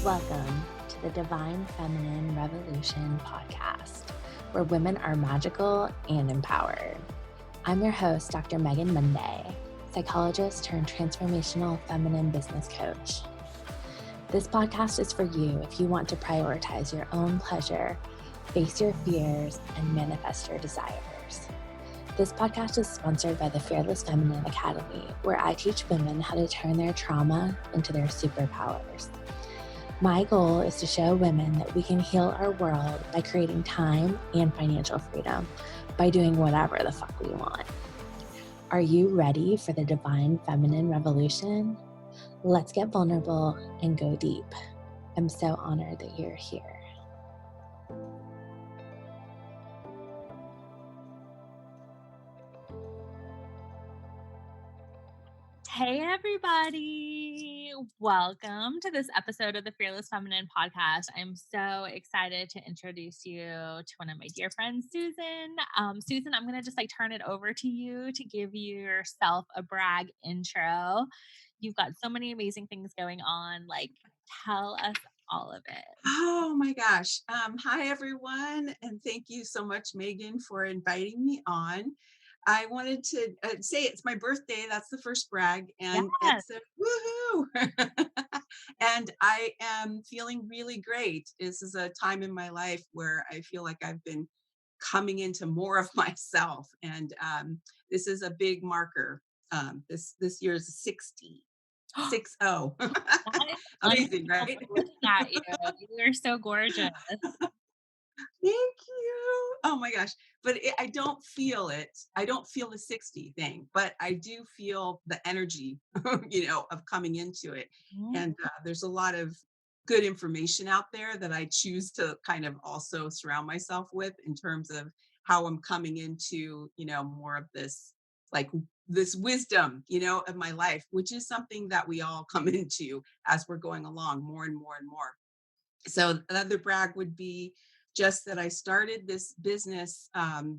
Welcome to the Divine Feminine Revolution podcast, where women are magical and empowered. I'm your host, Dr. Megan Monday, psychologist turned transformational feminine business coach. This podcast is for you if you want to prioritize your own pleasure, face your fears, and manifest your desires. This podcast is sponsored by the Fearless Feminine Academy, where I teach women how to turn their trauma into their superpowers. My goal is to show women that we can heal our world by creating time and financial freedom by doing whatever the fuck we want. Are you ready for the Divine Feminine Revolution? Let's get vulnerable and go deep. I'm so honored that you're here. Hey everybody, welcome to this episode of the Fearless Feminine podcast. I'm so excited to introduce you to one of my dear friends, Susan. Susan, I'm going to just turn it over to you to give yourself a brag intro. You've got so many amazing things going on. Tell us all of it. Oh my gosh. Hi, everyone. And thank you so much, Megan, for inviting me on. I wanted to say it's my birthday. That's the first brag. And Yes. it's a woohoo. And I am feeling really great. This is a time in my life where I feel like I've been coming into more of myself. And this is a big marker. This year is 60. 60. That is Amazing, right? unbelievable looking at you. You are so gorgeous. Thank you. Oh my gosh. But I don't feel it. I don't feel the 60 thing, but I do feel the energy, of coming into it. Mhm. And there's a lot of good information out there that I choose to kind of also surround myself with in terms of how I'm coming into, more of this, like this wisdom, of my life, which is something that we all come into as we're going along more and more and more. So another brag would be just that I started this business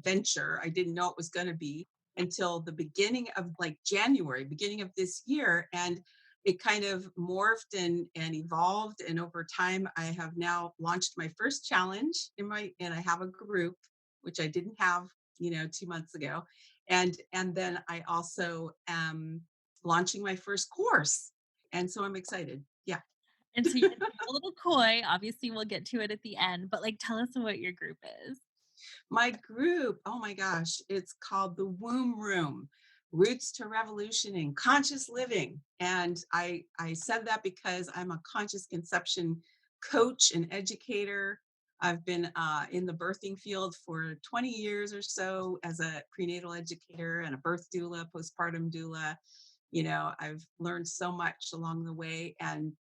venture. I didn't know it was going to be until the beginning of January, beginning of this year. And it kind of morphed and evolved. And over time, I have now launched my first challenge and I have a group, which I didn't have, 2 months ago. And then I also am launching my first course. And so I'm excited. Yeah. And so you're a little coy. Obviously, we'll get to it at the end, but tell us what your group is. My group, oh my gosh, it's called the Womb Room, Roots to Revolution in Conscious Living. And I said that because I'm a conscious conception coach and educator. I've been in the birthing field for 20 years or so as a prenatal educator and a birth doula, postpartum doula. I've learned so much along the way and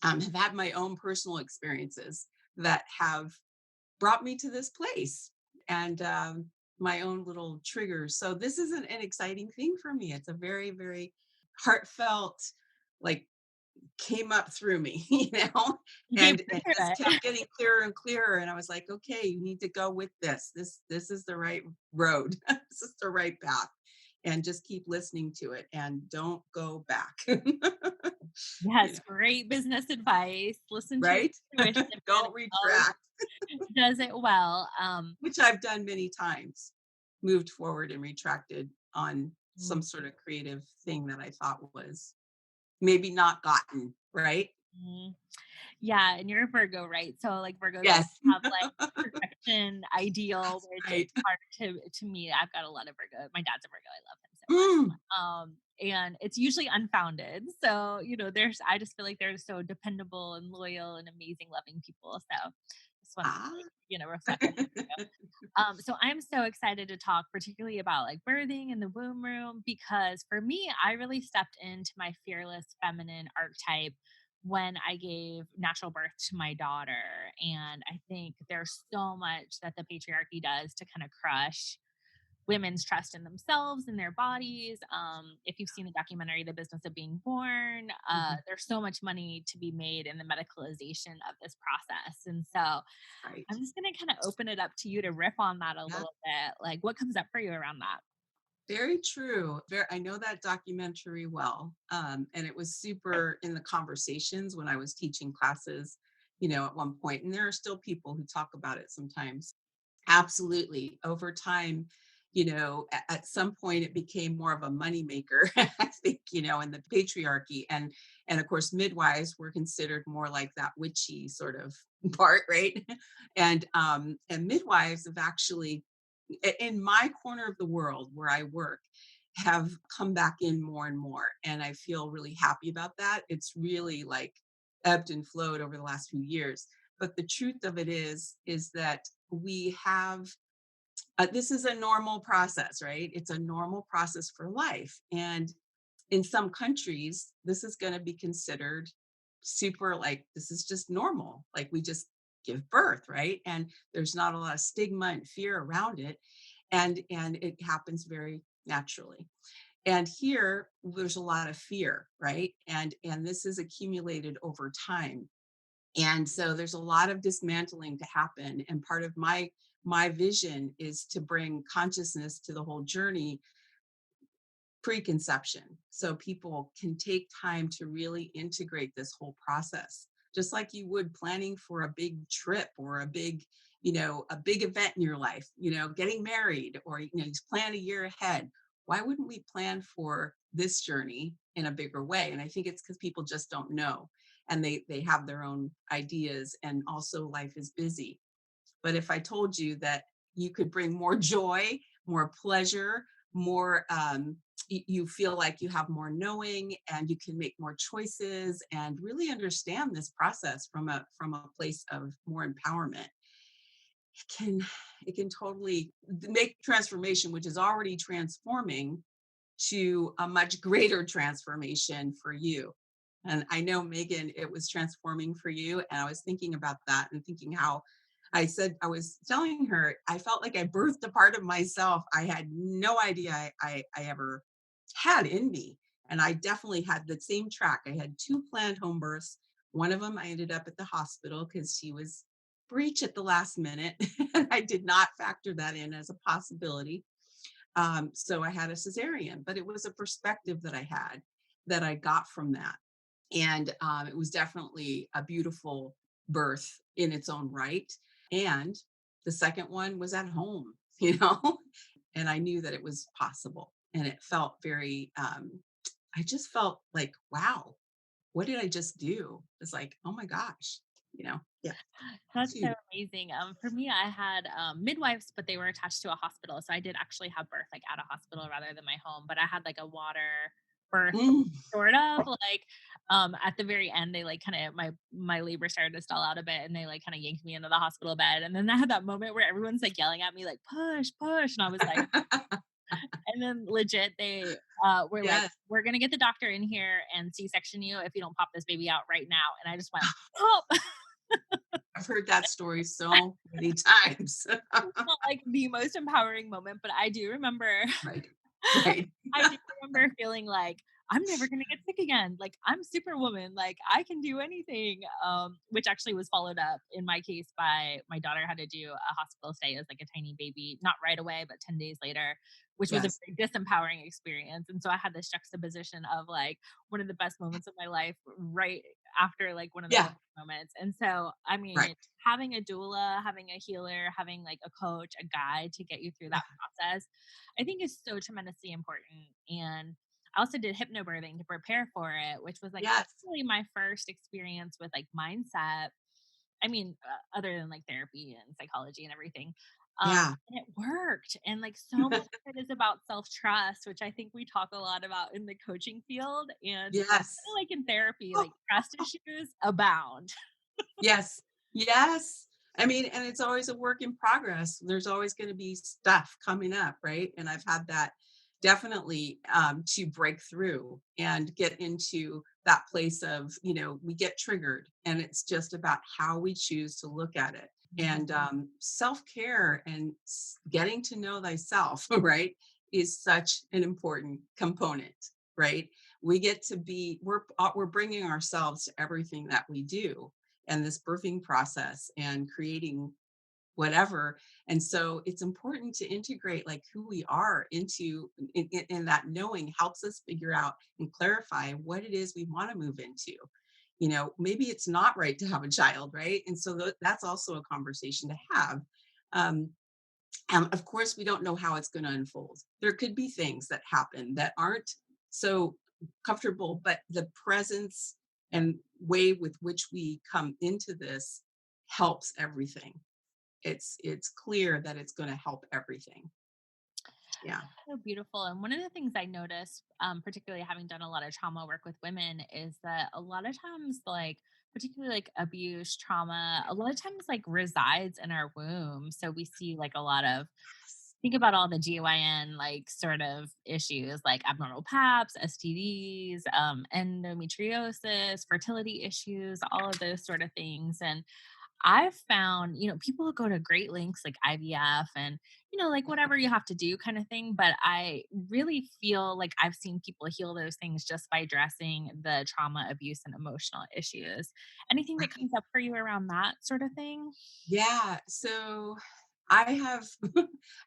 have had my own personal experiences that have brought me to this place and my own little triggers. So this is an exciting thing for me. It's a very, very heartfelt, like came up through me, You came and it through just it. kept getting clearer and clearer. And I was like, okay, you need to go with this. This is the right road. This is the right path. And just keep listening to it and don't go back. you Yes, know, great business advice. Listen to your right? intuition. It Don't always retract. does it well. Which I've done many times, moved forward and retracted on some Mm, sort of creative thing that I thought was maybe not gotten, right? mm. Yeah, and you're a Virgo, right? So Virgos Yes. have perfection ideal, That's which is right. hard to meet. I've got a lot of Virgo. My dad's a Virgo. I love him so much. Mm, And it's usually unfounded. So, I just feel like they're so dependable and loyal and amazing, loving people. So just wanted to, ah. reflect on you. So I'm so excited to talk particularly about birthing in the womb room, because for me, I really stepped into my fearless feminine archetype when I gave natural birth to my daughter. And I think there's so much that the patriarchy does to kind of crush women's trust in themselves and their bodies. If you've seen the documentary The Business of Being Born, Mhm. there's so much money to be made in the medicalization of this process. And so Right. I'm just going to kind of open it up to you to riff on that a Yeah. little bit. What comes up for you around that? Very true. I know that documentary well. And it was super in the conversations when I was teaching classes, at one point. And there are still people who talk about it sometimes. Absolutely. Over time, at some point it became more of a moneymaker, I think, in the patriarchy. And of course, midwives were considered more like that witchy sort of part, right? And midwives have actually in my corner of the world where I work have come back in more and more. And I feel really happy about that. It's really like ebbed and flowed over the last few years. But the truth of it is that we have this is a normal process, right? It's a normal process for life. And in some countries, this is going to be considered super like this is just normal. Like we just give birth, right? And there's not a lot of stigma and fear around it. And it happens very naturally. And here there's a lot of fear, right? And this is accumulated over time. And so there's a lot of dismantling to happen. And part of my vision is to bring consciousness to the whole journey preconception so people can take time to really integrate this whole process just like you would planning for a big trip or a big event in your life, getting married, or you just plan a year ahead. Why wouldn't we plan for this journey in a bigger way? And I think it's because people just don't know, and they have their own ideas, and also life is busy. But if I told you that you could bring more joy, more pleasure, more, you feel like you have more knowing, and you can make more choices and really understand this process from a place of more empowerment, it can it can totally make transformation, which is already transforming, to a much greater transformation for you. And I know, Megan, it was transforming for you. And I was thinking about that and thinking how I was telling her, I felt like I birthed a part of myself I had no idea I ever had in me. And I definitely had the same track. I had two planned home births. One of them I ended up at the hospital because she was breech at the last minute. And I did not factor that in as a possibility. So I had a cesarean, but it was a perspective that I had that I got from that. And it was definitely a beautiful birth in its own right. And the second one was at home, and I knew that it was possible. And it felt very, I just felt like, wow, what did I just do? It's like, oh my gosh, yeah, That's it's so huge. amazing. For me, I had midwives, but they were attached to a hospital, so I did actually have birth like at a hospital rather than my home. But I had like a water birth, Mm. sort of like at the very end, they like kind of my labor started to stall out a bit, and they like kind of yanked me into the hospital bed, and then I had that moment where everyone's like yelling at me like push, push, and I was like, and then legit they were like, Yes, we're gonna get the doctor in here and C-section you if you don't pop this baby out right now, and I just went pop. I've heard that story so many times. Not like the most empowering moment, but I do remember Right, right. I do remember feeling like, "I'm never gonna get sick again, like, I'm superwoman, like, I can do anything," which actually was followed up in my case by my daughter had to do a hospital stay as, like, a tiny baby, not right away, but 10 days later, which was a Yes, very disempowering experience, and so I had this juxtaposition of, like, one of the best moments of my life right after, like, one of the yeah, worst moments, and so, I right. mean, having a doula, having a healer, having, like, a coach, a guide to get you through that process, I think is so tremendously important. And I also did hypnobirthing to prepare for it, which was like Yes, really my first experience with like mindset. I mean, other than like therapy and psychology and everything. yeah. And it worked. And like so much of it is about self trust, which I think we talk a lot about in the coaching field. And Yes. like in therapy, Oh, like trust issues abound. yes, yes. I mean, and it's always a work in progress. There's always going to be stuff coming up, right? And I've had that definitely to break through and get into that place of, we get triggered, and it's just about how we choose to look at it. And self care and getting to know thyself, right, is such an important component, right? We get to be, we're bringing ourselves to everything that we do, and this birthing process and creating whatever. And so it's important to integrate like who we are into in that knowing helps us figure out and clarify what it is we want to move into. Maybe it's not right to have a child, right? And so that's also a conversation to have. Um, of course, we don't know how it's going to unfold. There could be things that happen that aren't so comfortable, but the presence and way with which we come into this helps everything. It's clear that it's going to help everything. Yeah. So beautiful. And one of the things I noticed, particularly having done a lot of trauma work with women, is that a lot of times, like, particularly like abuse, trauma, a lot of times like resides in our womb. So we see like a lot of, think about all the GYN like sort of issues like abnormal paps, STDs, endometriosis, fertility issues, all of those sort of things. And I've found, people go to great lengths like IVF and, like whatever you have to do kind of thing. But I really feel like I've seen people heal those things just by addressing the trauma, abuse, and emotional issues. Anything that comes up for you around that sort of thing? Yeah. So I have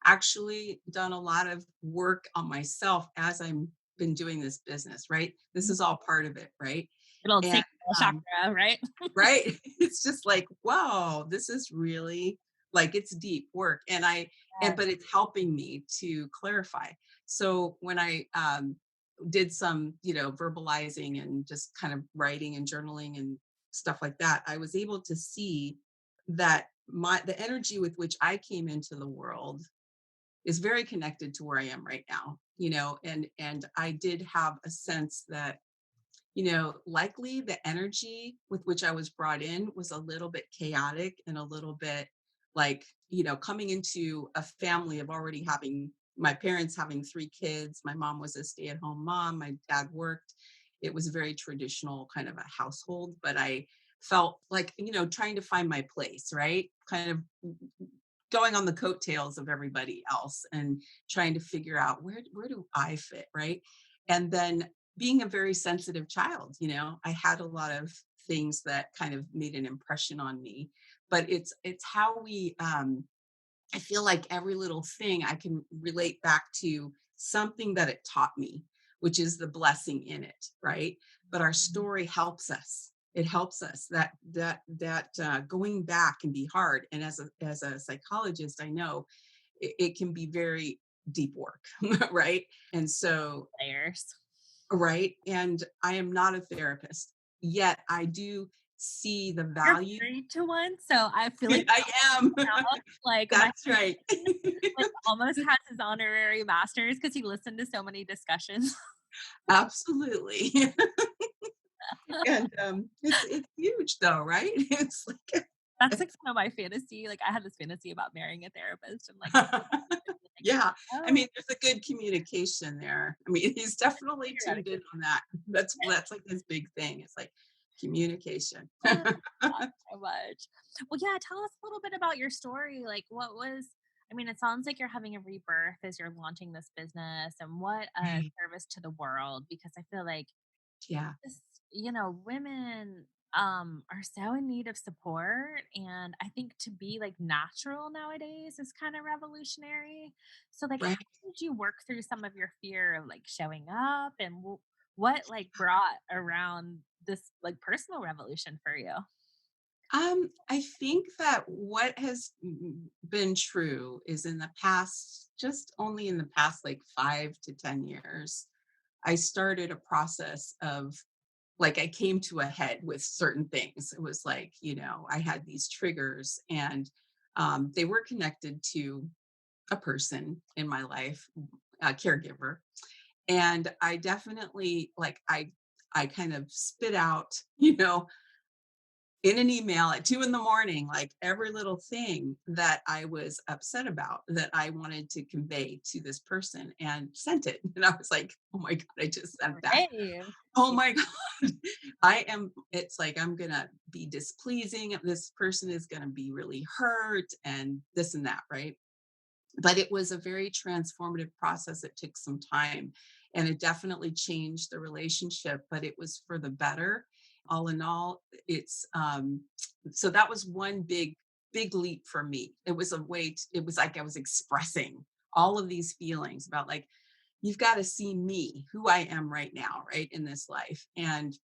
actually done a lot of work on myself as I'm been doing this business, right? This Mhm. is all part of it, right? Good old And sacral um, chakra, right? right? It's just like, wow, this is really like it's deep work. But Yes. it's helping me to clarify. So when I did some, verbalizing and just kind of writing and journaling and stuff like that, I was able to see that the energy with which I came into the world is very connected to where I am right now, and I did have a sense that likely the energy with which I was brought in was a little bit chaotic and a little bit like, coming into a family of already having my parents having 3 kids. My mom was a stay-at-home mom. My dad worked. It was a very traditional kind of a household, but I felt like, trying to find my place, right? Kind of going on the coattails of everybody else and trying to figure out where do I fit, right? And then being a very sensitive child, I had a lot of things that kind of made an impression on me. But it's how we I feel like every little thing I can relate back to something that it taught me, which is the blessing in it, right? But our story helps us. It helps us that going back can be hard. And as a psychologist, I know it can be very deep work, right? And so, Layers. right. And I am not a therapist, yet I do see the You're value. married to one, so I feel like I am. like my That's right. like almost has his honorary masters because he listened to so many discussions. Absolutely. And it's huge though, right? It's like That's like kind of my fantasy. Like I had this fantasy about marrying a therapist and like yeah. I oh, mean, there's a good communication there. I mean, he's definitely tuned theoretically. in on that. That's like his big thing. It's like communication. Oh, so much. Well, yeah, tell us a little bit about your story. Like what was I mean, it sounds like you're having a rebirth as you're launching this business and what a Right. service to the world because I feel like Yeah. just, women are so in need of support and I think to be like natural nowadays is kind of revolutionary. So like how Right. did you work through some of your fear of like showing up and what like brought around this like personal revolution for you? I think that what has been true is just only in the past like 5 to 10 years, I started a process of like I came to a head with certain things. It was like, I had these triggers and they were connected to a person in my life, a caregiver. And I definitely I kind of spit out, in an email at 2 in the morning, like every little thing that I was upset about that I wanted to convey to this person and sent it. And I was like, oh my God, I just sent that. Brave. Oh my God. It's like, I'm going to be displeasing. This person is going to be really hurt and this and that. Right. But it was a very transformative process. It took some time and it definitely changed the relationship, but it was for the better. All in all, it's so that was one big big leap for me. It was a way, it was like I was expressing all of these feelings about like, you've got to see me, who I am right now, right in this life. And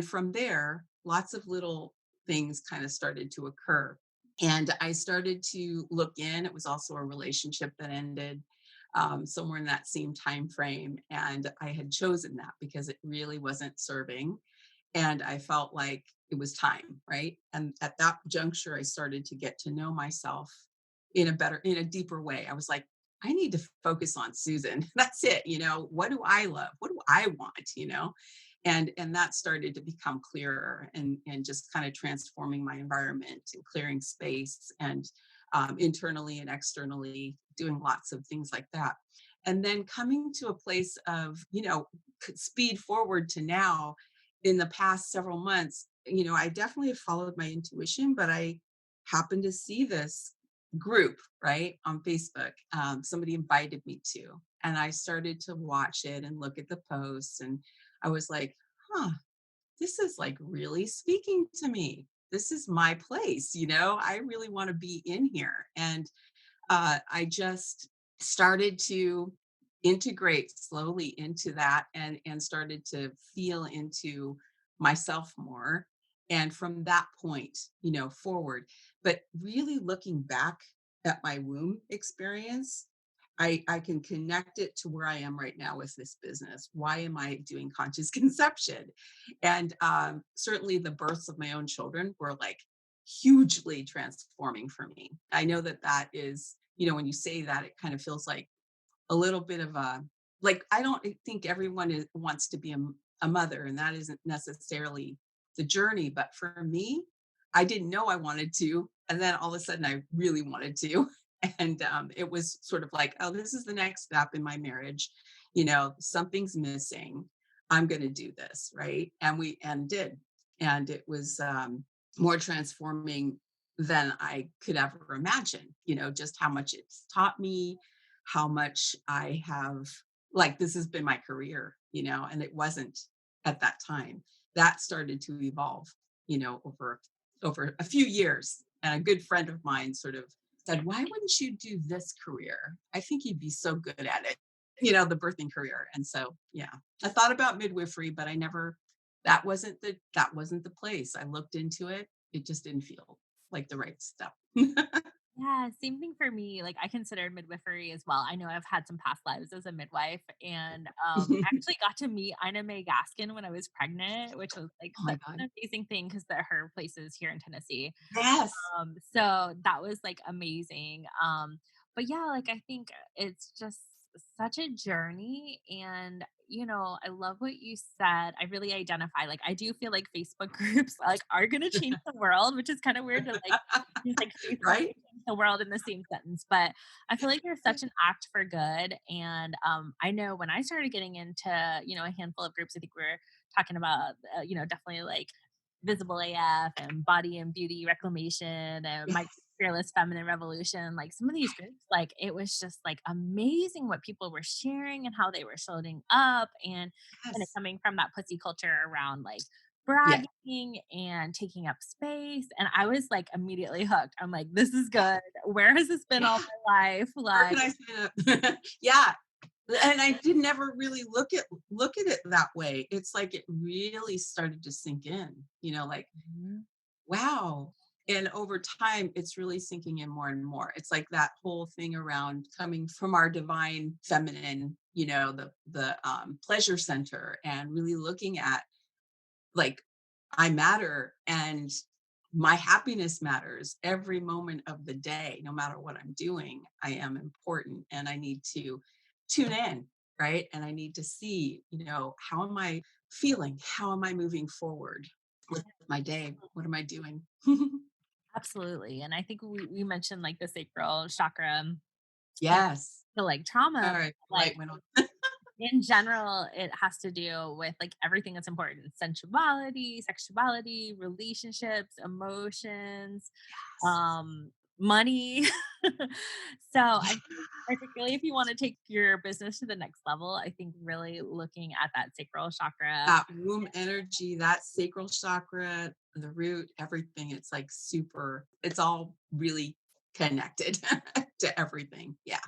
from there, lots of little things kind of started to occur. And I started to look in. It was also a relationship that ended somewhere in that same time frame. And I had chosen that because it really wasn't serving. And I felt like it was time, right? And at that juncture, I started to get to know myself in a deeper way. I was like, I need to focus on Susan. That's it. What do I love? What do I want? And that started to become clearer, and just kind of transforming my environment and clearing space, and internally and externally doing lots of things like that. And then coming to a place of, speed forward to now. In the past several months, I definitely have followed my intuition, but I happened to see this group, right, on Facebook. Somebody invited me to, and I started to watch it and look at the posts, and I was like, huh, this is like really speaking to me. This is my place. I really want to be in here. And I just started to integrate slowly into that, and started to feel into myself more. And from that point, forward, but really looking back at my womb experience, I can connect it to where I am right now with this business. Why am I doing conscious conception? And certainly the births of my own children were like hugely transforming for me. I know that is, when you say that, it kind of feels like a little bit of a, like, I don't think everyone wants to be a mother, and that isn't necessarily the journey. But for me, I didn't know I wanted to. And then all of a sudden I really wanted to. And it was sort of like, oh, this is the next step in my marriage. Something's missing. I'm going to do this. Right. And did. And it was more transforming than I could ever imagine, just how much it's taught me, how much I have, like, this has been my career, and it wasn't at that time. That started to evolve, over a few years. And a good friend of mine sort of said, why wouldn't you do this career? I think you'd be so good at it, the birthing career. And so, yeah, I thought about midwifery, but that wasn't the place. I looked into it. It just didn't feel like the right step. Yeah, same thing for me. Like I considered midwifery as well. I know I've had some past lives as a midwife, and I actually got to meet Ina May Gaskin when I was pregnant, which was like Oh my such God. an amazing thing because her place is here in Tennessee. Yes. So that was like amazing. But yeah, like I think it's just such a journey. And I love what you said. I really identify, like I do feel like Facebook groups like are gonna change the world, which is kind of weird to like use like Facebook Right. to change the world in the same sentence. But I feel like they're such an act for good. And I know when I started getting into, a handful of groups, I think we are talking about definitely like Visible AF and Body and Beauty Reclamation and My Yes. Fearless Feminine Revolution, like some of these groups, like it was just like amazing what people were sharing and how they were showing up, and kind of Yes. coming from that pussy culture around like Yeah. bragging and taking up space. And I was like immediately hooked. I'm like, this is good. Where has this been all Yeah. my life? Where Like, can I sign up? Yeah. And I did never really look at it that way. It's like it really started to sink in, like, mhm, wow. And over time, it's really sinking in more and more. It's like that whole thing around coming from our divine feminine, the pleasure center, and really looking at, like, I matter, and my happiness matters every moment of the day. No matter what I'm doing, I am important, and I need to tune in, right? And I need to see, how am I feeling? How am I moving forward with my day? What am I doing? absolutely. And I think we mentioned like the sacral chakra and Yes. the like All trauma, right. like Light went on. in general, it has to do with like everything that's important: sensuality, sexuality, relationships, emotions, Yes. money. So I think particularly if you want to take your business to the next level, I think really looking at that sacral chakra. That womb energy, that sacral chakra, the root, everything, it's like super, it's all really connected to everything. Yeah.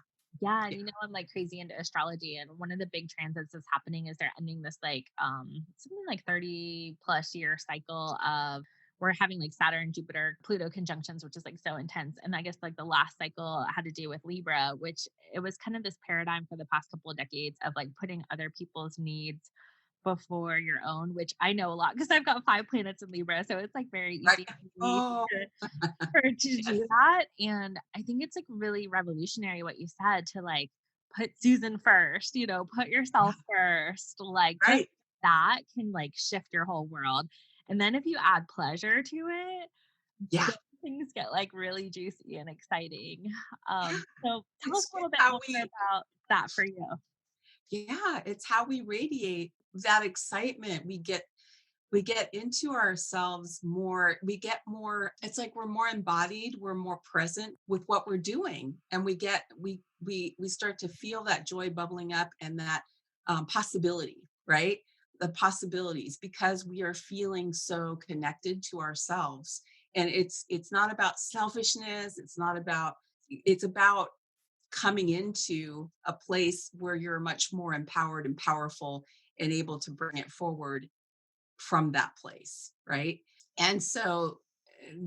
Yeah, and Yeah. you know, I'm like crazy into astrology, and one of the big transits that's happening is they're ending this like something like 30 plus year cycle of we're having like Saturn, Jupiter, Pluto conjunctions, which is like so intense. And I guess like the last cycle had to do with Libra, which it was kind of this paradigm for the past couple of decades of like putting other people's needs before your own, which I know a lot because I've got 5 planets in Libra. So it's like very Right. easy for me Oh, for her to yes. do that. And I think it's like really revolutionary what you said to like put Susan first, you know, put Yeah. yourself first. Like just Right. that can like shift your whole world. And then if you add pleasure to it, Yeah. then things get like really juicy and exciting. Yeah. So tell us It's a little bit how more we, about that for you. yeah, it's how we radiate that excitement. We get into ourselves more, we get more, it's like we're more embodied, we're more present with what we're doing, and we start to feel that joy bubbling up, and that possibility, right? The possibilities, because we are feeling so connected to ourselves. And it's not about selfishness, it's about coming into a place where you're much more empowered and powerful and able to bring it forward from that place, right? And so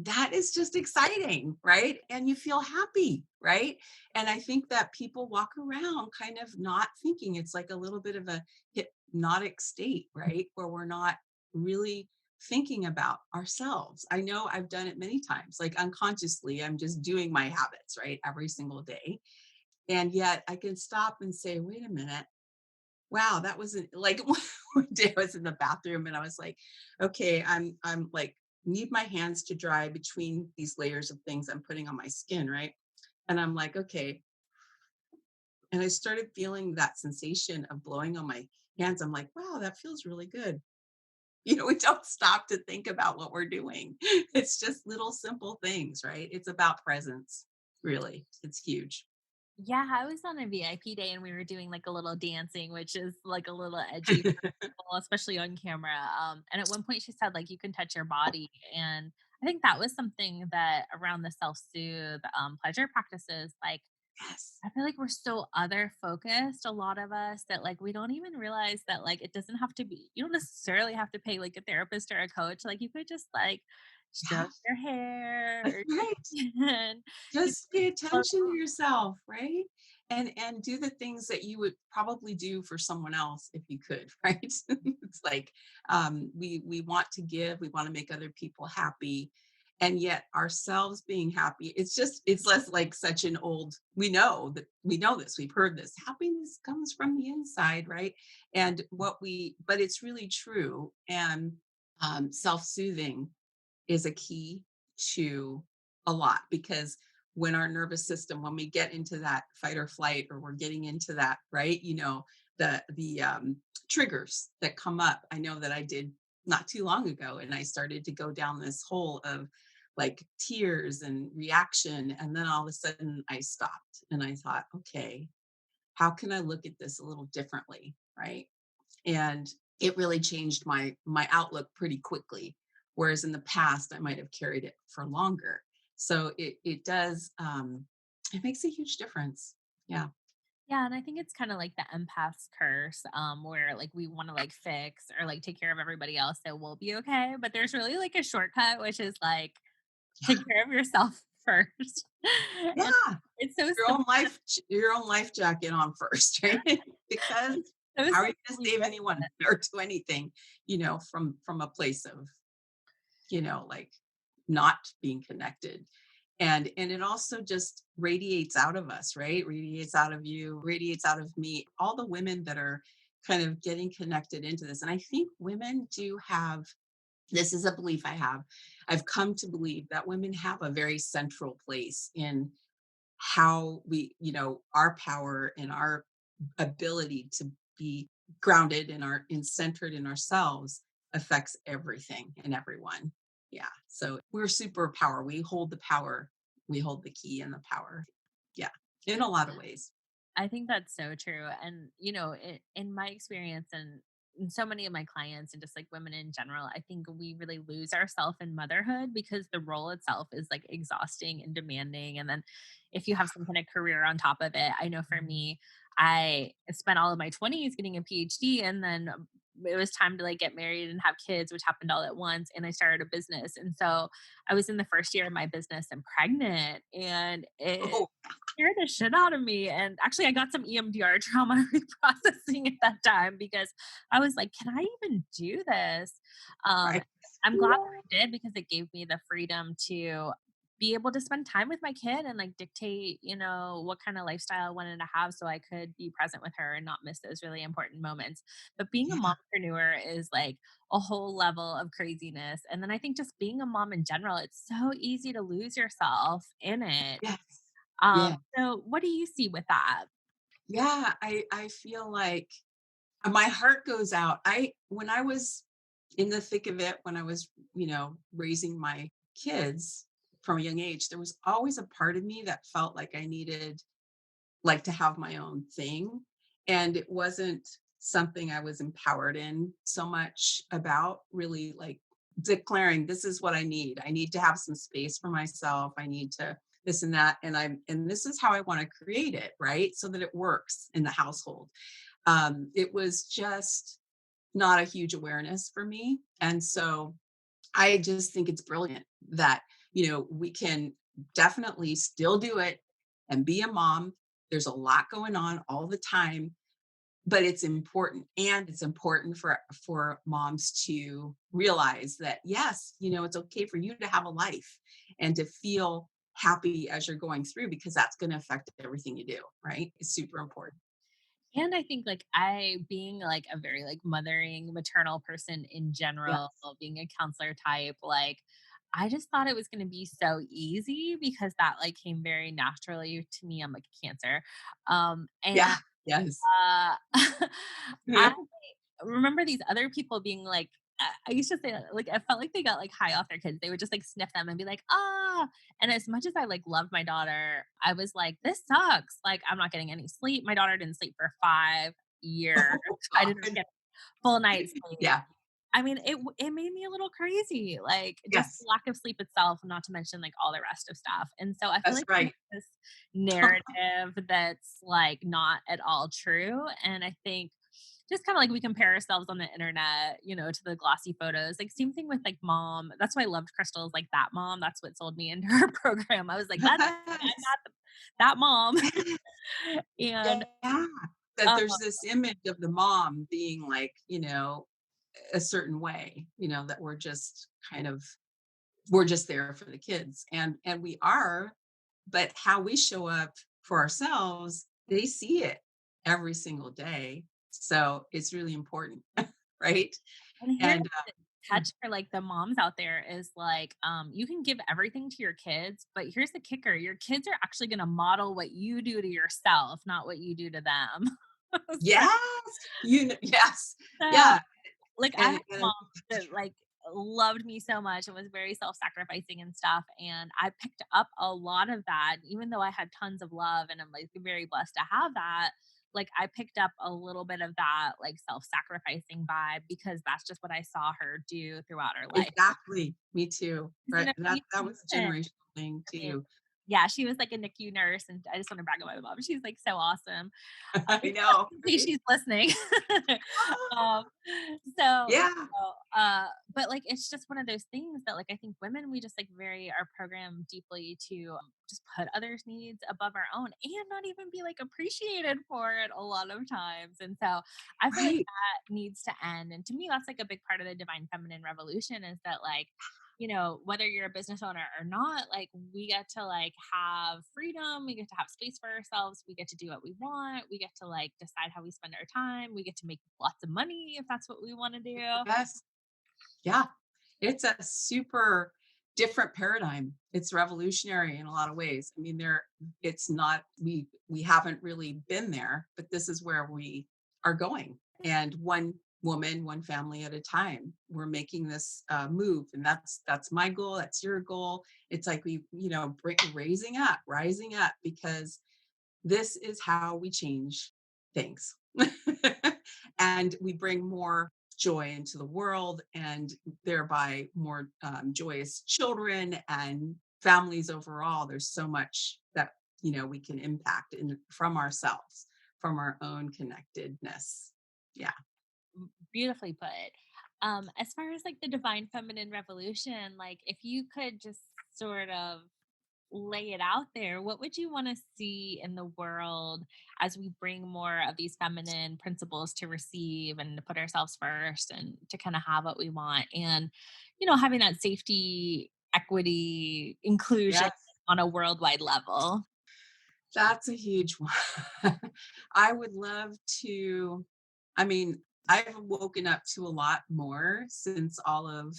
that is just exciting, right? And you feel happy, right? And I think that people walk around kind of not thinking, it's like a little bit of a hypnotic state, right? Where we're not really thinking about ourselves. I know I've done it many times, like unconsciously, I'm just doing my habits, right? Every single day. And yet I can stop and say, wait a minute, wow, that wasn't like one day I was in the bathroom and I was like, okay, I'm like need my hands to dry between these layers of things I'm putting on my skin, right? And I'm like, okay. And I started feeling that sensation of blowing on my hands. I'm like, wow, that feels really good. We don't stop to think about what we're doing. It's just little simple things, right? It's about presence, really. It's huge. Yeah, I was on a VIP day and we were doing like a little dancing, which is like a little edgy for people, especially on camera. And at one point she said like you can touch your body, and I think that was something that around the self-soothe pleasure practices, like Yes. I feel like we're so other focused, a lot of us, that like we don't even realize that like it doesn't have to be, you don't necessarily have to pay like a therapist or a coach. Like you could just like Yeah, stroke your hair that's or your right. skin. You Just pay know, attention to yourself, right? And do the things that you would probably do for someone else if you could, right? It's like we want to give, we want to make other people happy, and yet ourselves being happy. It's less like such an old. We know this. We've heard this. Happiness comes from the inside, right? But it's really true. And self-soothing is a key to a lot, because when our nervous system, when we get into that fight or flight, or we're getting into that, right, the triggers that come up. I know that I did not too long ago, and I started to go down this hole of like tears and reaction, and then all of a sudden I stopped and I thought, okay, how can I look at this a little differently, right? And it really changed my outlook pretty quickly, whereas in the past I might have carried it for longer. So it does, it makes a huge difference. Yeah. yeah, and I think it's kind of like the empath's curse, where like we want to like fix or like take care of everybody else so we'll be okay. But there's really like a shortcut, which is like take care of yourself first. And Yeah, it's so your simple, your own life jacket on first, right? Because so how are you going to simply save put. anyone or do anything, from a place of, like not being connected. And it also just radiates out of us, right? Radiates out of you, radiates out of me, all the women that are kind of getting connected into this. And I think women do have, this is a belief I have, I've come to believe that women have a very central place in how we, our power and our ability to be grounded in centered in ourselves affects everything and everyone. Yeah. So we're superpower. We hold the power we hold the key and the power. Yeah, in a lot of ways. I think that's so true. And, in my experience and so many of my clients and just like women in general, I think we really lose ourselves in motherhood because the role itself is like exhausting and demanding. And then if you have some kind of career on top of it, I know for me, I spent all of my 20s getting a PhD, and then it was time to like get married and have kids, which happened all at once. And I started a business. And so I was in the first year of my business and pregnant, and it Oh, scared the shit out of me. And actually, I got some EMDR trauma reprocessing at that time because I was like, can I even do this? Um, right. I'm glad that I did because it gave me the freedom to be able to spend time with my kid and like dictate, what kind of lifestyle I wanted to have so I could be present with her and not miss those really important moments. But being a Yeah. mompreneur is like a whole level of craziness. And then I think just being a mom in general, it's so easy to lose yourself in it. Yes. Um, Yeah. so what do you see with that? Yeah. I feel like my heart goes out. When I was in the thick of it, when I was, raising my kids from a young age, there was always a part of me that felt like I needed like to have my own thing. And it wasn't something I was empowered in so much about really like declaring this is what I need. I need to have some space for myself. I need to this and that. And this is how I want to create it, right? So that it works in the household. It was just not a huge awareness for me. And so I just think it's brilliant that, we can definitely still do it and be a mom. There's a lot going on all the time, but it's important. And it's important for moms to realize that, yes, it's okay for you to have a life and to feel happy as you're going through, because that's going to affect everything you do, right? It's super important. And I think like I being like a very like mothering maternal person in Yes. general, being a counselor type, like I just thought it was going to be so easy because that like came very naturally to me. I'm like a cancer. And Yeah. Yes. I remember these other people being like, I used to say like I felt like they got like high off their kids. They would just like sniff them and be like, ah. And as much as I like loved my daughter, I was like, this sucks. Like I'm not getting any sleep. My daughter didn't sleep for 5 years. Oh, I didn't God. get full night's sleep. Yeah. I mean, it made me a little crazy, like just the Yes. lack of sleep itself, not to mention like all the rest of stuff. And so I feel That's like there's right. this narrative that's like not at all true. And I think just kind of like we compare ourselves on the internet, to the glossy photos. Like same thing with like mom. That's why I loved Crystal's like that mom. That's what sold me into her program. I was like, that's I'm Yes. not that mom. And Yeah. That uh, there's this image of the mom being like, a certain way, that we're just there for the kids. And we are, but how we show up for ourselves, they see it every single day. So it's really important, right? and here's And the catch for like the moms out there is like, you can give everything to your kids, but here's the kicker: your kids are actually going to model what you do to yourself, not what you do to them. so, yes, yes, so, yeah. like I had And moms that like loved me so much and was very self-sacrificing and stuff, and I picked up a lot of that even though I had tons of love and I'm like very blessed to have that. Like I picked up a little bit of that like self-sacrificing vibe because that's just what I saw her do throughout her life. exactly, me too. She's an Right. That amazing was a woman. generational thing Amazing. too. Yeah, she was like a NICU nurse, and I just want to brag about my mom. She's like so awesome. I know. See Right? she's listening. Ah, um, so, yeah. but like it's just one of those things that like I think women we just like very are programmed deeply to just put others' needs above our own and not even be like appreciated for it a lot of times. And so I feel like Right. that needs to end. And to me, that's like a big part of the divine feminine revolution is that like whether you're a business owner or not, like we get to like have freedom, we get to have space for ourselves, we get to do what we want, we get to like decide how we spend our time, we get to make lots of money if that's what we want to do. Yes. Yeah. It's a super different paradigm. It's revolutionary in a lot of ways. I mean, it's not, we haven't really been there, but this is where we are going. And one woman, one family at a time. We're making this move, and that's my goal. That's your goal. It's like we, rising up, because this is how we change things. And we bring more joy into the world, and thereby more joyous children and families overall. There's so much that we can impact from ourselves, from our own connectedness. Yeah. Beautifully put. As far as like the divine feminine revolution, like if you could just sort of lay it out there, what would you want to see in the world as we bring more of these feminine principles to receive and to put ourselves first and to kind of have what we want, and having that safety, equity, inclusion Yes. on a worldwide level? That's a huge one. I would love to, I mean, I've woken up to a lot more since all of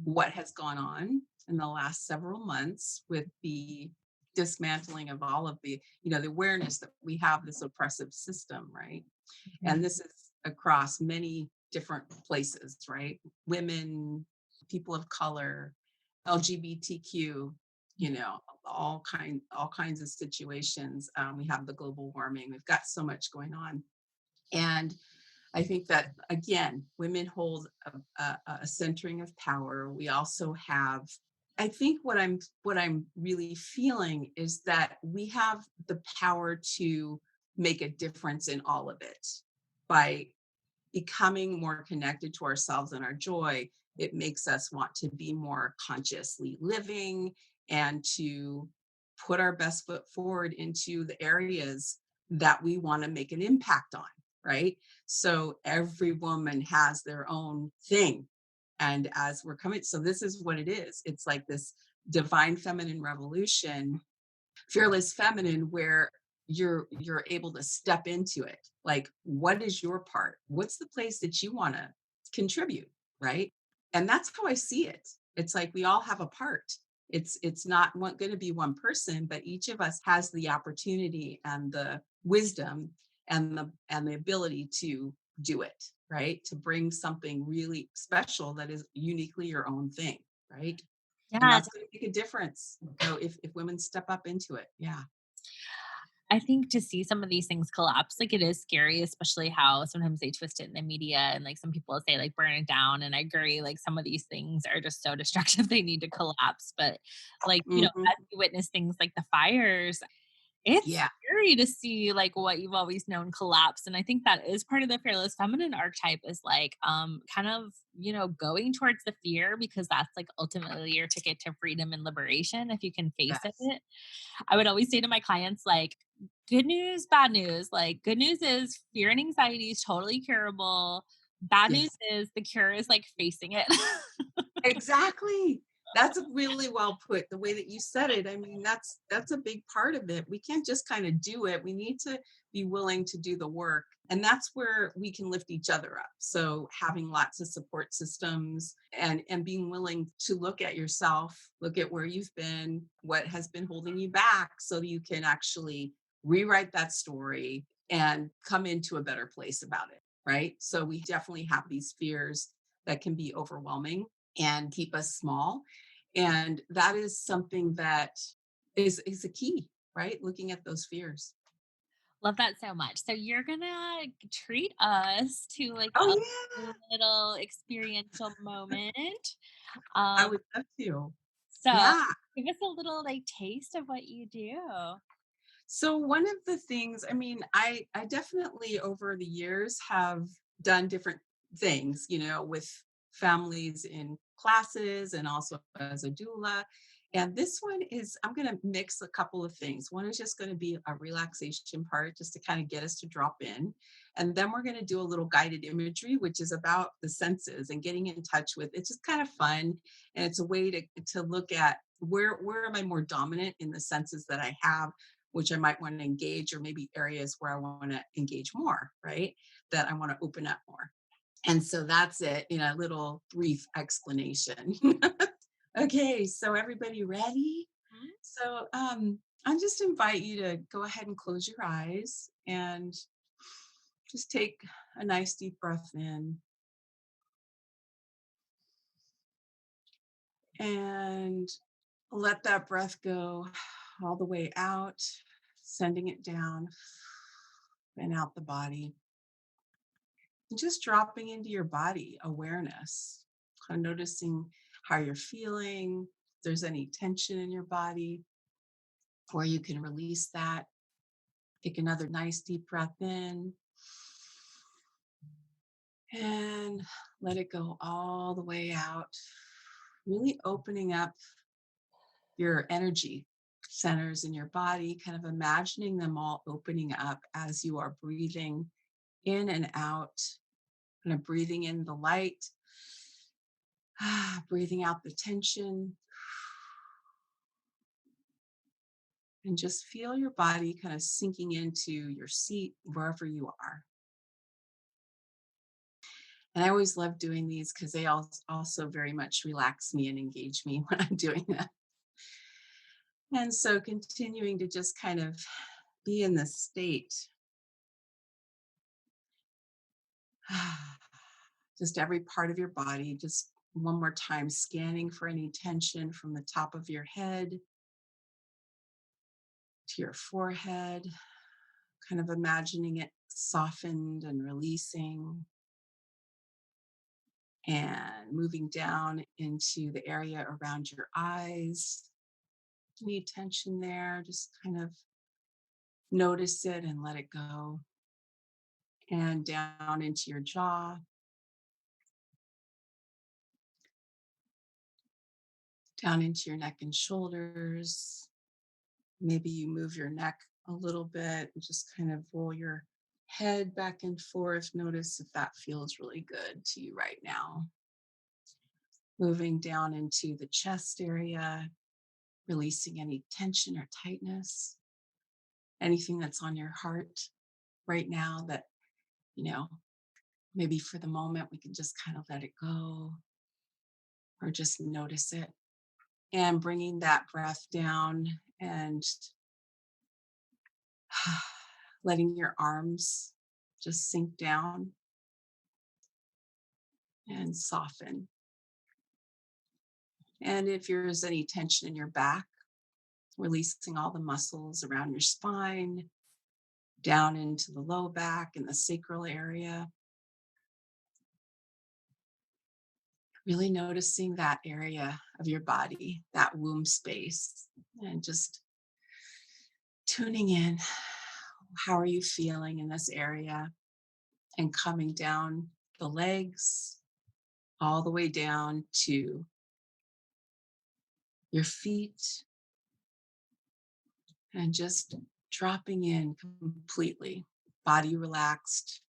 what has gone on in the last several months with the dismantling of all of the awareness that we have this oppressive system, right? And Mhm. this is across many different places, right? Women, people of color, LGBTQ, all kinds of situations. We have the global warming. We've got so much going on, and I think that again, women hold a centering of power. We also have. I think what I'm really feeling is that we have the power to make a difference in all of it by becoming more connected to ourselves and our joy. It makes us want to be more consciously living and to put our best foot forward into the areas that we want to make an impact on, right? So every woman has their own thing. And as we're coming, so this is what it is. It's like this divine feminine revolution, fearless feminine, where you're able to step into it. Like, what is your part? What's the place that you want to contribute, right? And that's how I see it. It's like we all have a part. It's not going to be one person, but each of us has the opportunity and the wisdom and the ability to do it, right? To bring something really special that is uniquely your own thing, right? And Yeah, that's going to make a difference. So if women step up into it, yeah. I think to see some of these things collapse, like, it is scary, especially how sometimes they twist it in the media, and, like, some people say, like, "Burn it down," and I agree, like, some of these things are just so destructive, they need to collapse, but, like, Mhm. as you witness things like the fires, it's Yeah. scary to see, like, what you've always known collapse, and I think that is part of the fearless feminine archetype is, like, kind of, going towards the fear because that's, like, ultimately your ticket to freedom and liberation if you can face Yes. it. I would always say to my clients, like, good news, bad news. Like, good news is fear and anxiety is totally curable. Bad news Yes. is the cure is like facing it. Exactly. That's a really well put, the way that you said it. I mean, that's a big part of it. We can't just kind of do it. We need to be willing to do the work. And that's where we can lift each other up. So having lots of support systems and being willing to look at yourself, look at where you've been, what has been holding you back, so that you can actually rewrite that story and come into a better place about it. Right. So we definitely have these fears that can be overwhelming and keep us small. And that is something that is a key, right? Looking at those fears. Love that so much. So you're gonna treat us to like Oh a yeah, little experiential moment. I Um, would love to. so Yeah. give us a little like taste of what you do. So one of the things, I mean, I definitely over the years have done different things, with families in classes and also as a doula. And this one is, I'm going to mix a couple of things. One is just going to be a relaxation part, just to kind of get us to drop in. And then we're going to do a little guided imagery, which is about the senses and getting in touch with. It's just kind of fun. And it's a way to look at where am I more dominant in the senses that I have, which I might want to engage, or maybe areas where I want to engage more, right? That I want to open up more. And so that's it in a little brief explanation. Okay, so everybody ready? Mhm. So I just invite you to go ahead and close your eyes and just take a nice deep breath in. And let that breath go all the way out, sending it down and out the body. And just dropping into your body awareness, kind of noticing how you're feeling, if there's any tension in your body, or you can release that. Take another nice deep breath in and let it go all the way out. Really opening up your energy centers in your body, kind of imagining them all opening up as you are breathing in and out, kind of breathing in the light, breathing out the tension, and just feel your body kind of sinking into your seat wherever you are. And I always love doing these because they also very much relax me and engage me when I'm doing that. And so continuing to just kind of be in this state. Just every part of your body, just one more time, scanning for any tension from the top of your head to your forehead, kind of imagining it softened and releasing, and moving down into the area around your eyes. Any tension there, just kind of notice it and let it go. And down into your jaw, down into your neck and shoulders. Maybe you move your neck a little bit and just kind of roll your head back and forth. Notice if that feels really good to you right now. Moving down into the chest area, releasing any tension or tightness, anything that's on your heart right now that, maybe for the moment we can just kind of let it go or just notice it. And bringing that breath down and letting your arms just sink down and soften. And if there's any tension in your back, releasing all the muscles around your spine, down into the low back and the sacral area. Really noticing that area of your body, that womb space, and just tuning in. How are you feeling in this area? And coming down the legs, all the way down to your feet, and just dropping in completely, body relaxed,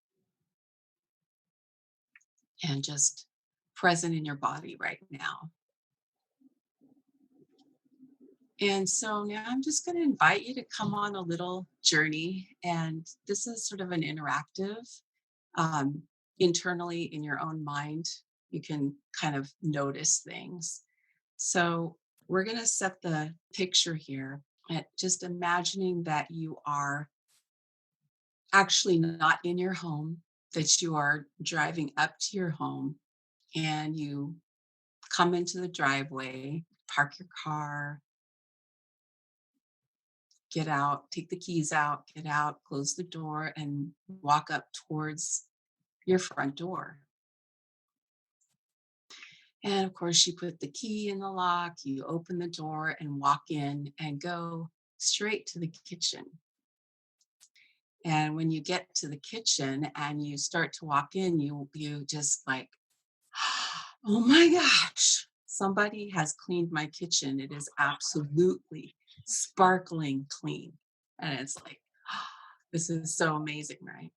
and just present in your body right now. And so now I'm just going to invite you to come on a little journey. And this is sort of an interactive, um, internally in your own mind. You can kind of notice things. So we're going to set the picture here at just imagining that you are actually not in your home, that you are driving up to your home and you come into the driveway, park your car, get out, take the keys out, get out, close the door, and walk up towards your front door. And of course, you put the key in the lock, you open the door and walk in and go straight to the kitchen. And when you get to the kitchen and you start to walk in, you just like, oh my gosh, somebody has cleaned my kitchen. It is absolutely sparkling clean. And it's like, this is so amazing, right?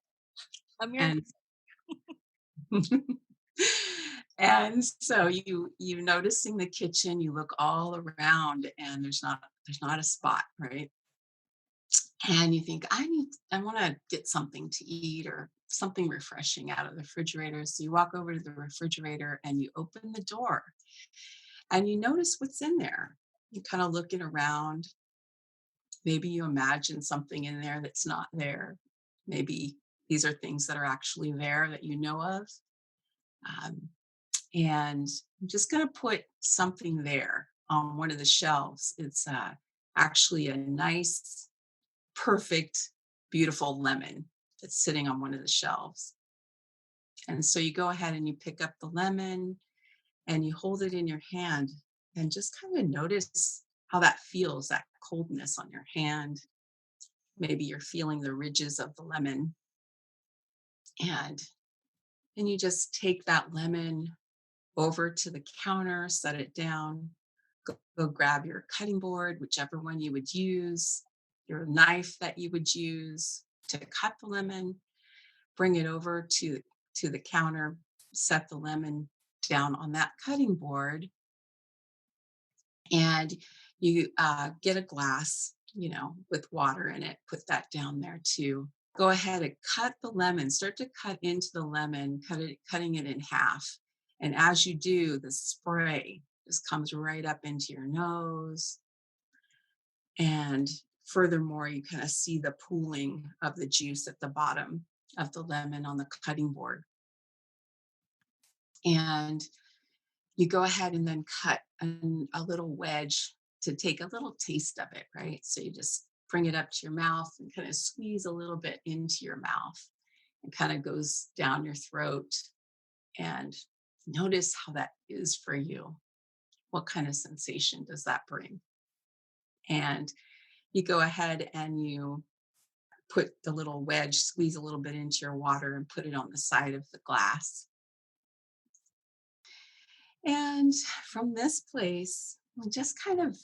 And and so you noticing the kitchen, you look all around and there's not a spot, right? And you think, I want to get something to eat or something refreshing out of the refrigerator. So you walk over to the refrigerator and you open the door and you notice what's in there. You kind of looking around. Maybe you imagine something in there that's not there. Maybe These are things that are actually there that you know of. Um, and I'm just going to put something there on one of the shelves. It's actually a nice, perfect, beautiful lemon that's sitting on one of the shelves. And so you go ahead and you pick up the lemon and you hold it in your hand and just kind of notice how that feels, that coldness on your hand. Maybe you're feeling the ridges of the lemon. And then you just take that lemon over to the counter, set it down, go grab your cutting board, whichever one you would use, your knife that you would use to cut the lemon, bring it over to the counter, set the lemon down on that cutting board, and you get a glass, with water in it, put that down there too. Go ahead and cut the lemon, start to cut into the lemon, cutting it in half. And as you do, the spray just comes right up into your nose. And furthermore, you kind of see the pooling of the juice at the bottom of the lemon on the cutting board. And you go ahead and then cut a little wedge to take a little taste of it, right? So you just bring it up to your mouth and kind of squeeze a little bit into your mouth and kind of goes down your throat, and notice how that is for you. What kind of sensation does that bring? And you go ahead and you put the little wedge, squeeze a little bit into your water and put it on the side of the glass. And from this place, just kind of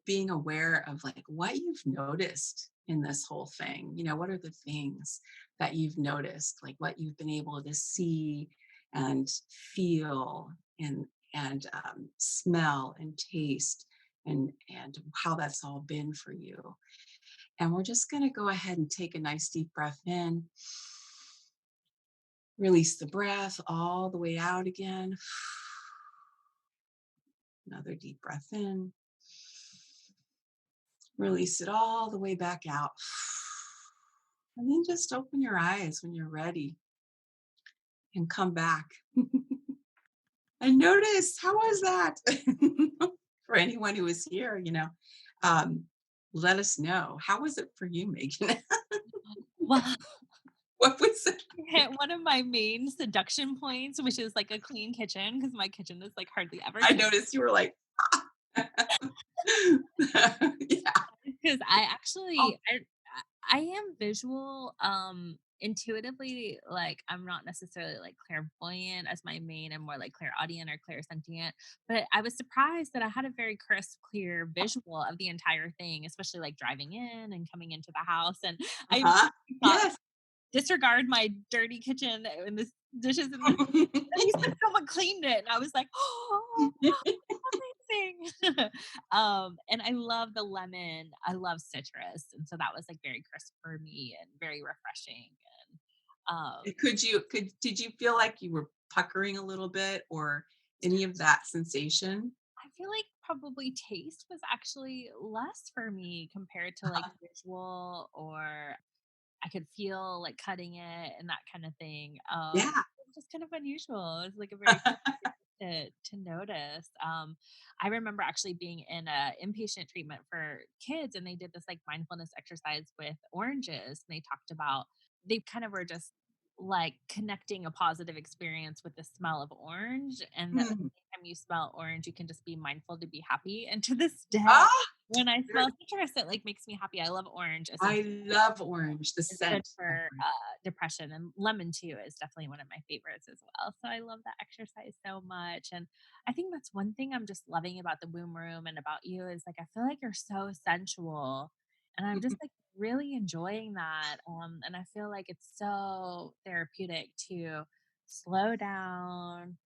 being aware of like what you've noticed in this whole thing. What are the things that you've noticed, like what you've been able to see and feel and smell and taste, and how that's all been for you. And we're just going to go ahead and take a nice deep breath in, release the breath all the way out again. Another deep breath in. Release it all the way back out. And then just open your eyes when you're ready and come back. And notice, how was that? For anyone who is here, let us know. How was it for you, Megan? Well, What was it? hit one of my main seduction points, which is like a clean kitchen, because my kitchen is like hardly ever I clean. noticed you were like, yeah. Because I am visual, intuitively, like I'm not necessarily like clairvoyant as my main. I'm more like clairaudient or clairsentient. But I was surprised that I had a very crisp, clear visual of the entire thing, especially like driving in and coming into the house. And I Uh-huh. thought, Yes. disregard my dirty kitchen and the dishes in the and you said someone cleaned it, and I was like, oh, amazing. And I love the lemon. I love citrus, and so that was like very crisp for me and very refreshing. And Did you feel like you were puckering a little bit or any of that sensation? I feel like probably taste was actually less for me compared to like Uh-huh. visual, or I could feel like cutting it and that kind of thing. Yeah. It's just kind of unusual. It's like a very to notice. I remember actually being in a inpatient treatment for kids, and they did this like mindfulness exercise with oranges. And they talked about, they kind of were just like connecting a positive experience with the smell of orange, and that Mm. anytime you smell orange, you can just be mindful to be happy. And to this day, Ah, when I there- smell citrus, it like makes me happy. I love orange. I love orange, the It's good scent of for, orange. depression, and lemon too is definitely one of my favorites as well. So I love that exercise so much, and I think that's one thing I'm just loving about the womb room and about you is, like, I feel like you're so sensual, and I'm just, like, really enjoying that, and I feel like it's so therapeutic to slow down,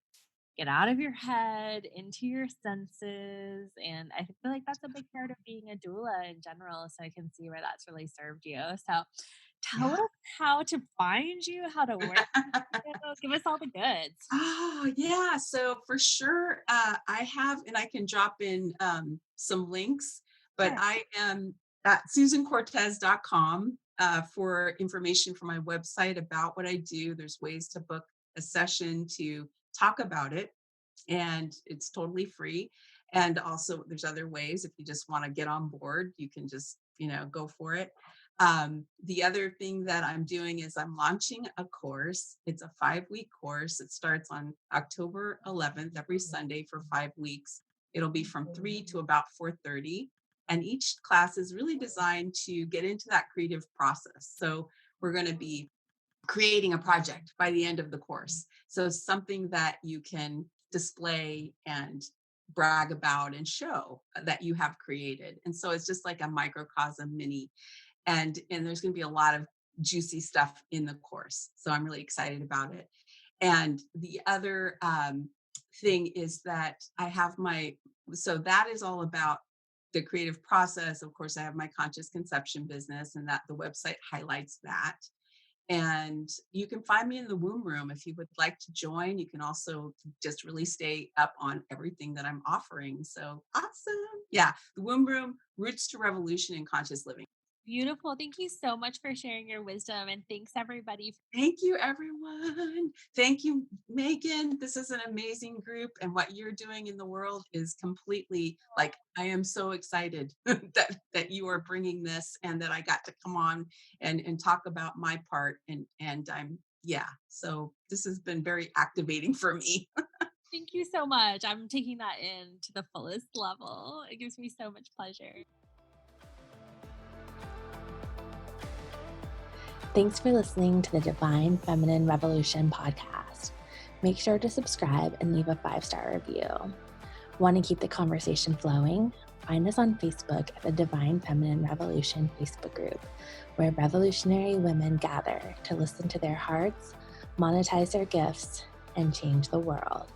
get out of your head, into your senses, and I feel like that's a big part of being a doula in general, so I can see where that's really served you. So, tell Yeah. us how to find you, how to work with you, give us all the goods. Oh, yeah. So for sure, I have, and I can drop in some links, but Sure. I am at susancortez.com. for information from my website about what I do. There's ways to book a session to talk about it, and it's totally free. And also there's other ways, if you just want to get on board, you can just, go for it. The other thing that I'm doing is I'm launching a course. It's a 5-week course. It starts on October 11th, every Sunday for 5 weeks. It'll be from 3 to about 4:30. And each class is really designed to get into that creative process. So we're going to be creating a project by the end of the course. So something that you can display and brag about and show that you have created. And so it's just like a microcosm mini. And there's going to be a lot of juicy stuff in the course. So I'm really excited about it. And the other thing is that I have so that is all about the creative process. Of course, I have my conscious conception business, and that the website highlights that. And you can find me in the womb room if you would like to join. You can also just really stay up on everything that I'm offering. So awesome. Yeah, the womb room, Roots to Revolution in Conscious Living. Beautiful. Thank you so much for sharing your wisdom. And thanks, everybody. Thank you, everyone. Thank you, Megan. This is an amazing group. And what you're doing in the world is completely like, I am so excited that you are bringing this, and that I got to come on and talk about my part. And so this has been very activating for me. Thank you so much. I'm taking that in to the fullest level. It gives me so much pleasure. Thanks for listening to the Divine Feminine Revolution podcast. Make sure to subscribe and leave a 5-star review. Want to keep the conversation flowing? Find us on Facebook at the Divine Feminine Revolution Facebook group, where revolutionary women gather to listen to their hearts, monetize their gifts, and change the world.